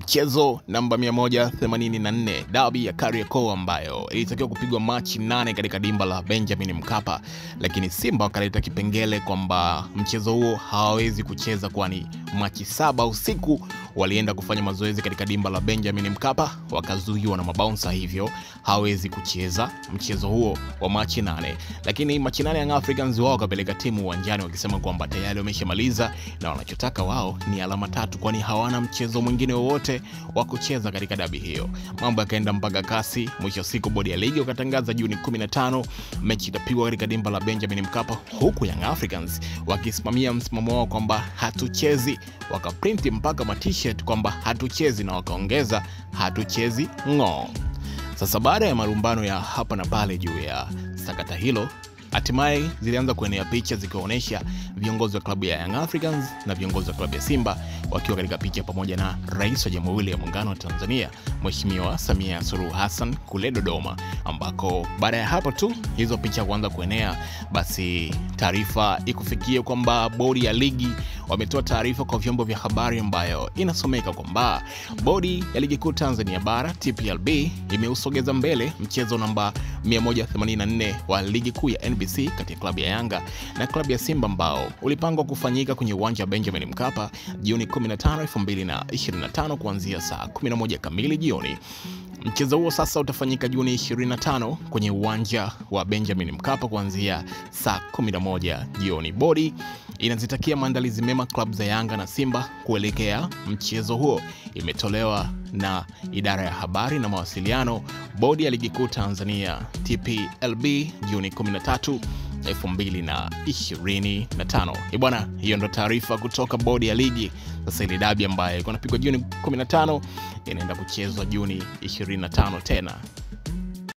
Mchezo namba 184 dabi ya Kariakoo ambayo ilitakiwa kupigwa Machi 8 katika dimba la Benjamin Mkapa, lakini Simba wakaleta kipengele kwamba mchezo huo hawawezi kucheza, kwani Machi 7 usiku walienda kufanya mazoezi katika dimba la Benjamin Mkapa, wakazuiwa na mabouncer, hivyo hawezi kucheza mchezo huo wa Machi 8. Lakini Machi 8 Young Africans wao wakapeleka timu uwanjani wakisema kwamba tayari wameshamaliza na wanachotaka wao ni alama 3, kwani hawana mchezo mwingine wowote wa kucheza katika dabi hiyo. Mambo yakaenda mpaka kasi. Mwisho siku bodi ya ligi wakatangaza Juni 15 mechi itapigwa katika dimba la Benjamin Mkapa, huku Young Africans wakisimamia msimamo wao kwamba hatuchezi. Wakaprinti mpaka t-shirt kwamba hatuchezi na wakaongeza hatuchezi ngo. Sasa baada ya marumbano ya hapa na pale juu ya sakata hilo, hatimaye zilianza kuenea picha zikionyesha viongozi wa klabu ya Young Africans na viongozi wa klabu ya Simba wakiwa katika picha pamoja na Rais wa Jamhuri ya Muungano wa Tanzania Mheshimiwa Samia Suluhu Hassan kule Dodoma, ambako baada ya hapo tu hizo picha kuanza kuenea, basi taarifa ikufikia kwamba bodi ya ligi wametoa taarifa kwa vyombo vya habari ambayo inasomeka kwamba bodi ya ligi kuu Tanzania bara TPLB imeusogeza mbele mchezo namba 184 wa ligi kuu ya NBC kati ya klabu ya Yanga na klabu ya Simba ambao ulipangwa kufanyika kwenye uwanja wa Benjamin Mkapa Juni 15, 2025 kuanzia saa 11 kamili jioni. Mchezo huo sasa utafanyika Juni 25 kwenye uwanja wa Benjamin Mkapa kuanzia saa 11 jioni. Bodi inazitakia maandalizi mema klabu za Yanga na Simba kuelekea mchezo huo. Imetolewa na idara ya habari na mawasiliano, bodi ya ligi kuu Tanzania TPLB, Juni 13, 2025. Bwana, hiyo ndo taarifa kutoka bodi ya ligi. Sasa ile dabi ambayo ilikuwa inapigwa Juni 15 inaenda kuchezwa Juni 25 tena.